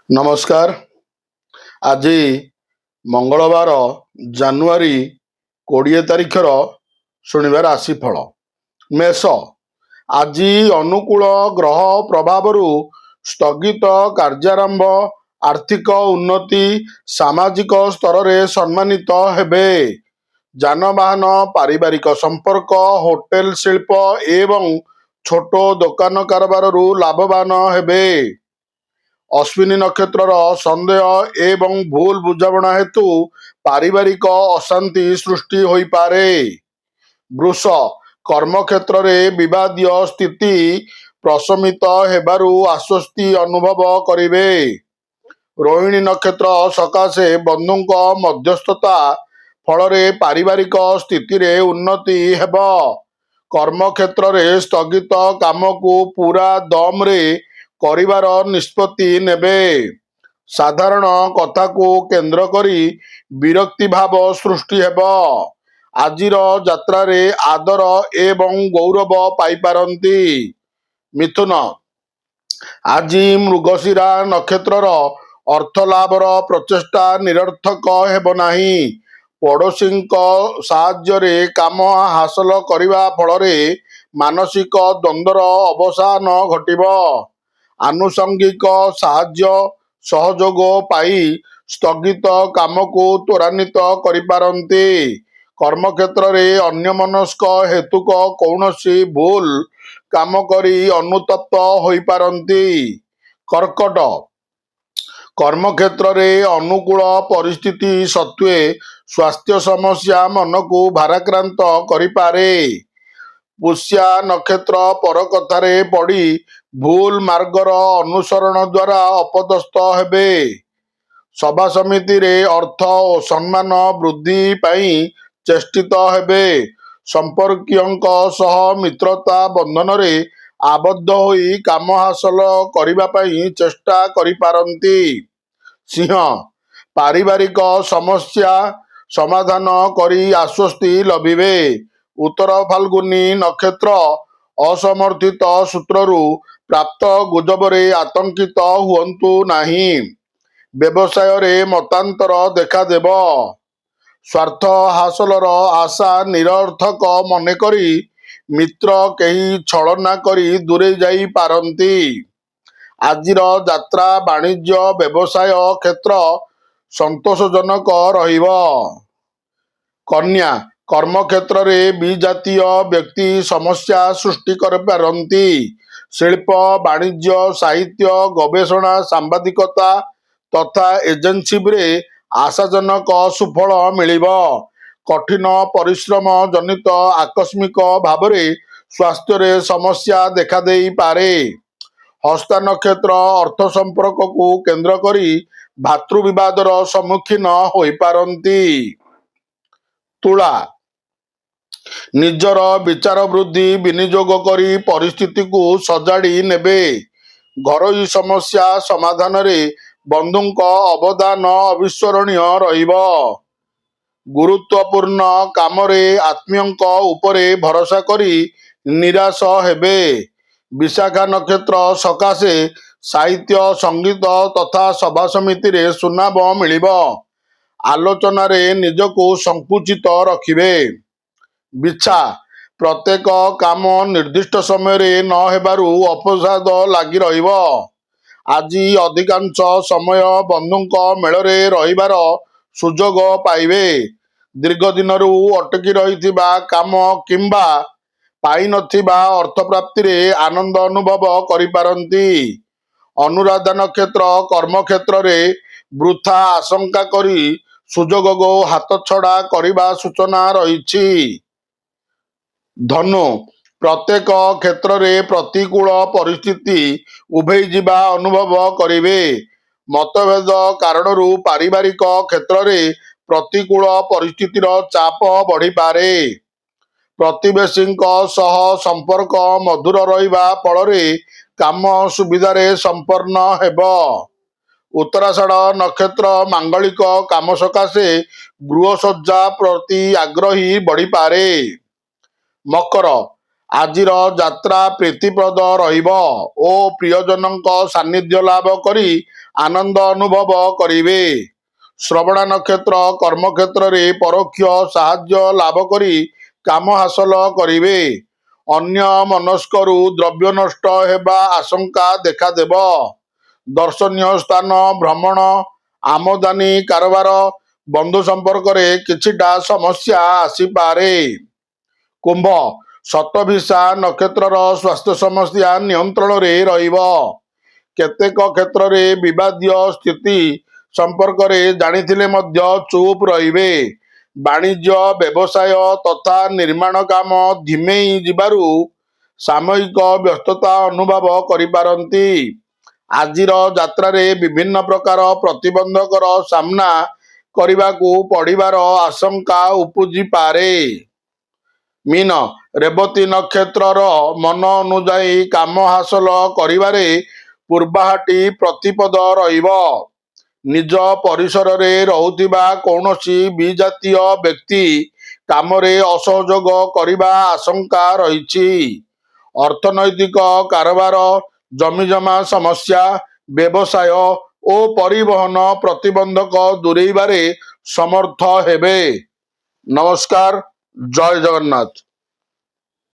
ନମସ୍କାର। ଆଜି ମଙ୍ଗଳବାର ଜାନୁଆରୀ 20 ତାରିଖର ଶୁଣିବା ରାଶିଫଳ। ମେଷ। ଆଜି ଅନୁକୂଳ ଗ୍ରହ ପ୍ରଭାବରୁ ସ୍ଥଗିତ କାର୍ଯ୍ୟାରମ୍ଭ, ଆର୍ଥିକ ଉନ୍ନତି, ସାମାଜିକ ସ୍ତରରେ ସମ୍ମାନିତ ହେବେ। ଯାନବାହନ, ପାରିବାରିକ ସମ୍ପର୍କ, ହୋଟେଲ ଶିଳ୍ପ ଏବଂ ଛୋଟ ଦୋକାନ କାରବାରରୁ ଲାଭବାନ ହେବେ। ଅଶ୍ୱିନୀ ନକ୍ଷତ୍ରର ସନ୍ଦେହ ଏବଂ ଭୁଲ ବୁଝାମଣା ହେତୁ ପାରିବାରିକ ଅଶାନ୍ତି ସୃଷ୍ଟି ହୋଇପାରେ। ବୃଷ। କର୍ମକ୍ଷେତ୍ରରେ ବିବାଦୀୟ ସ୍ଥିତି ପ୍ରଶମିତ ହେବାରୁ ଆଶ୍ୱସ୍ତି ଅନୁଭବ କରିବେ। ରୋହିଣୀ ନକ୍ଷତ୍ର ସକାଶେ ବନ୍ଧୁଙ୍କ ମଧ୍ୟସ୍ଥତା ଫଳରେ ପାରିବାରିକ ସ୍ଥିତିରେ ଉନ୍ନତି ହେବ। କର୍ମକ୍ଷେତ୍ରରେ ସ୍ଥଗିତ କାମକୁ ପୂରା ଦମରେ କରିବାର ନିଷ୍ପତ୍ତି ନେବେ। ସାଧାରଣ କଥାକୁ କେନ୍ଦ୍ର କରି ବିରକ୍ତି ଭାବ ସୃଷ୍ଟି ହେବ। ଆଜିର ଯାତ୍ରାରେ ଆଦର ଏବଂ ଗୌରବ ପାଇପାରନ୍ତି। ମିଥୁନ। ଆଜି ମୃଗଶିରା ନକ୍ଷତ୍ରର ଅର୍ଥଲାଭର ପ୍ରଚେଷ୍ଟା ନିରର୍ଥକ ହେବ ନାହିଁ। ପଡ଼ୋଶୀଙ୍କ ସାହାଯ୍ୟରେ କାମ ହାସଲ କରିବା ଫଳରେ ମାନସିକ ଦ୍ୱନ୍ଦ୍ୱର ଅବସାନ ଘଟିବ। ଆନୁଷଙ୍ଗିକ ସାହାଯ୍ୟ ସହଯୋଗ ପାଇ ସ୍ଥଗିତ କାମକୁ ତ୍ୱରାନ୍ୱିତ କରିପାରନ୍ତି। କର୍ମକ୍ଷେତ୍ରରେ ଅନ୍ୟମନସ୍କ ହେତୁକ କୌଣସି ଭୁଲ କାମ କରି ଅନୁତପ୍ତ ହୋଇପାରନ୍ତି। କର୍କଟ। କର୍ମକ୍ଷେତ୍ରରେ ଅନୁକୂଳ ପରିସ୍ଥିତି ସତ୍ତ୍ୱେ ସ୍ୱାସ୍ଥ୍ୟ ସମସ୍ୟା ମନକୁ ଭାରାକ୍ରାନ୍ତ କରିପାରେ। ପୁଷ୍ୟା ନକ୍ଷତ୍ର ପର କଥାରେ ପଡ଼ି ଭୁଲ ମାର୍ଗର ଅନୁସରଣ ଦ୍ୱାରା ଅପଦସ୍ଥ ହେବେ। ସଭା ସମିତିରେ ଅର୍ଥ ଓ ସମ୍ମାନ ବୃଦ୍ଧି ପାଇଁ ଚେଷ୍ଟିତ ହେବେ। ସମ୍ପର୍କୀୟଙ୍କ ସହ ମିତ୍ରତା ବନ୍ଧନରେ ଆବଦ୍ଧ ହୋଇ କାମ ହାସଲ କରିବା ପାଇଁ ଚେଷ୍ଟା କରିପାରନ୍ତି। ସିଂହ। ପାରିବାରିକ ସମସ୍ୟା ସମାଧାନ କରି ଆଶ୍ୱସ୍ତି ଲଭିବେ। ଉତ୍ତର ଫାଲ୍ଗୁନୀ ନକ୍ଷତ୍ର ଅସମର୍ଥିତ ସୂତ୍ରରୁ ପ୍ରାପ୍ତ ଗୁଜବରେ ଆତଙ୍କିତ ହୁଅନ୍ତୁ ନାହିଁ। ବ୍ୟବସାୟରେ ମତାନ୍ତର ଦେଖାଦେବ। ସ୍ୱାର୍ଥ ହାସଲର ଆଶା ନିରର୍ଥକ ମନେକରି ମିତ୍ର କେହି ଛଳନା କରି ଦୂରେଇ ଯାଇପାରନ୍ତି। ଆଜିର ଯାତ୍ରା ବାଣିଜ୍ୟ ବ୍ୟବସାୟ କ୍ଷେତ୍ର ସନ୍ତୋଷଜନକ ରହିବ। କନ୍ୟା। କର୍ମକ୍ଷେତ୍ରରେ ବିଜାତୀୟ ବ୍ୟକ୍ତି ସମସ୍ୟା ସୃଷ୍ଟି କରିପାରନ୍ତି। ଶିଳ୍ପ, ବାଣିଜ୍ୟ, ସାହିତ୍ୟ, ଗବେଷଣା, ସାମ୍ବାଦିକତା ତଥା ଏଜେନ୍ସିରେ ଆଶାଜନକ ସୁଫଳ ମିଳିବ। କଠିନ ପରିଶ୍ରମ ଜନିତ ଆକସ୍ମିକ ଭାବରେ ସ୍ୱାସ୍ଥ୍ୟରେ ସମସ୍ୟା ଦେଖାଦେଇପାରେ। ହସ୍ତା ନକ୍ଷତ୍ର ଅର୍ଥ ସମ୍ପର୍କକୁ କେନ୍ଦ୍ର କରି ଭାତୃବିବାଦର ସମ୍ମୁଖୀନ ହୋଇପାରନ୍ତି। ତୁଳା। ନିଜର ବିଚାର ବୃଦ୍ଧି ବିନିଯୋଗ କରି ପରିସ୍ଥିତିକୁ ସଜାଡ଼ି ନେବେ। ଘରୋଇ ସମସ୍ୟା ସମାଧାନରେ ବନ୍ଧୁଙ୍କ ଅବଦାନ ଅବିସ୍ମରଣୀୟ ରହିବ। ଗୁରୁତ୍ୱପୂର୍ଣ୍ଣ କାମରେ ଆତ୍ମୀୟଙ୍କ ଉପରେ ଭରସା କରି ନିରାଶ ହେବେ। ବିଶାଖା ନକ୍ଷତ୍ର ସକାଶେ ସାହିତ୍ୟ, ସଙ୍ଗୀତ ତଥା ସଭା ସମିତିରେ ସୁନାମ ମିଳିବ। ଆଲୋଚନାରେ ନିଜକୁ ସଙ୍କୁଚିତ ରଖିବେ। ବିଛା। ପ୍ରତ୍ୟେକ କାମ ନିର୍ଦ୍ଦିଷ୍ଟ ସମୟରେ ନ ହେବାରୁ ଅପସାଦ ଲାଗି ରହିବ। ଆଜି ଅଧିକାଂଶ ସମୟ ବନ୍ଧୁଙ୍କ ମେଳରେ ରହିବାର ସୁଯୋଗ ପାଇବେ। ଦୀର୍ଘ ଦିନରୁ ଅଟକି ରହିଥିବା କାମ କିମ୍ବା ପାଇନଥିବା ଅର୍ଥପ୍ରାପ୍ତିରେ ଆନନ୍ଦ ଅନୁଭବ କରିପାରନ୍ତି। ଅନୁରାଧା ନକ୍ଷତ୍ର କର୍ମକ୍ଷେତ୍ରରେ ବୃଥା ଆଶଙ୍କା କରି ସୁଯୋଗକୁ ହାତଛଡ଼ା କରିବା ସୂଚନା ରହିଛି। ଧନୁ। ପ୍ରତ୍ୟେକ କ୍ଷେତ୍ରରେ ପ୍ରତିକୂଳ ପରିସ୍ଥିତି ଉଭେଇଯିବା ଅନୁଭବ କରିବେ। ମତଭେଦ କାରଣରୁ ପାରିବାରିକ କ୍ଷେତ୍ରରେ ପ୍ରତିକୂଳ ପରିସ୍ଥିତିର ଚାପ ବଢ଼ିପାରେ। ପ୍ରତିବେଶୀଙ୍କ ସହ ସମ୍ପର୍କ ମଧୁର ରହିବା ଫଳରେ କାମ ସୁବିଧାରେ ସମ୍ପନ୍ନ ହେବ। ଉତ୍ତରାଷାଢ଼ ନକ୍ଷତ୍ର ମାଙ୍ଗଳିକ କାମ ସକାଶେ ଗୃହସଜ୍ଜା ପ୍ରତି ଆଗ୍ରହୀ ବଢ଼ିପାରେ। ମକର। ଆଜିର ଯାତ୍ରା ପ୍ରୀତିପ୍ରଦ ରହିବ ଓ ପ୍ରିୟଜନଙ୍କ ସାନ୍ନିଧ୍ୟ ଲାଭ କରି ଆନନ୍ଦ ଅନୁଭବ କରିବେ। ଶ୍ରବଣ ନକ୍ଷତ୍ର କର୍ମକ୍ଷେତ୍ରରେ ପରୋକ୍ଷ ସାହାଯ୍ୟ ଲାଭ କରି କାମ ହାସଲ କରିବେ। ଅନ୍ୟ ମନସ୍କରୁ ଦ୍ରବ୍ୟ ନଷ୍ଟ ହେବା ଆଶଙ୍କା ଦେଖାଦେବ। ଦର୍ଶନୀୟ ସ୍ଥାନ ଭ୍ରମଣ, ଆମଦାନୀ କାରବାର, ବନ୍ଧୁ ସମ୍ପର୍କରେ କିଛିଟା ସମସ୍ୟା ଆସିପାରେ। କୁମ୍ଭ, ଶତଭିସା ନକ୍ଷତ୍ରର ସ୍ୱାସ୍ଥ୍ୟ ସମସ୍ୟା ନିୟନ୍ତ୍ରଣରେ ରହିବ। କେତେକ କ୍ଷେତ୍ରରେ ବିବାଦୀୟ ସ୍ଥିତି ସମ୍ପର୍କରେ ଜାଣିଥିଲେ ମଧ୍ୟ ଚୁପ୍ ରହିବେ। ବାଣିଜ୍ୟ, ବ୍ୟବସାୟ ତଥା ନିର୍ମାଣ କାମ ଧିମେଇ ଯିବାରୁ ସାମୟିକ ବ୍ୟସ୍ତତା ଅନୁଭବ କରିପାରନ୍ତି। ଆଜିର ଯାତ୍ରାରେ ବିଭିନ୍ନ ପ୍ରକାର ପ୍ରତିବନ୍ଧକର ସାମ୍ନା କରିବାକୁ ପଡ଼ିବାର ଆଶଙ୍କା ଉପୁଜିପାରେ। ମୀନ, ରେବତୀ ନକ୍ଷତ୍ରର ମନ ଅନୁଯାୟୀ କାମ ହାସଲ କରିବାରେ ପୂର୍ବାହାଟି ପ୍ରତିପଦ ରହିବ। ନିଜ ପରିସରରେ ରହୁଥିବା କୌଣସି ବିଜାତୀୟ ବ୍ୟକ୍ତି କାମରେ ଅସହଯୋଗ କରିବା ଆଶଙ୍କା ରହିଛି। ଅର୍ଥନୈତିକ କାରବାର, ଜମିଜମା ସମସ୍ୟା, ବ୍ୟବସାୟ ଓ ପରିବହନ ପ୍ରତିବନ୍ଧକ ଦୂରେଇବାରେ ସମର୍ଥ ହେବେ। ନମସ୍କାର, ଜୟ ଜଗନ୍ନାଥ।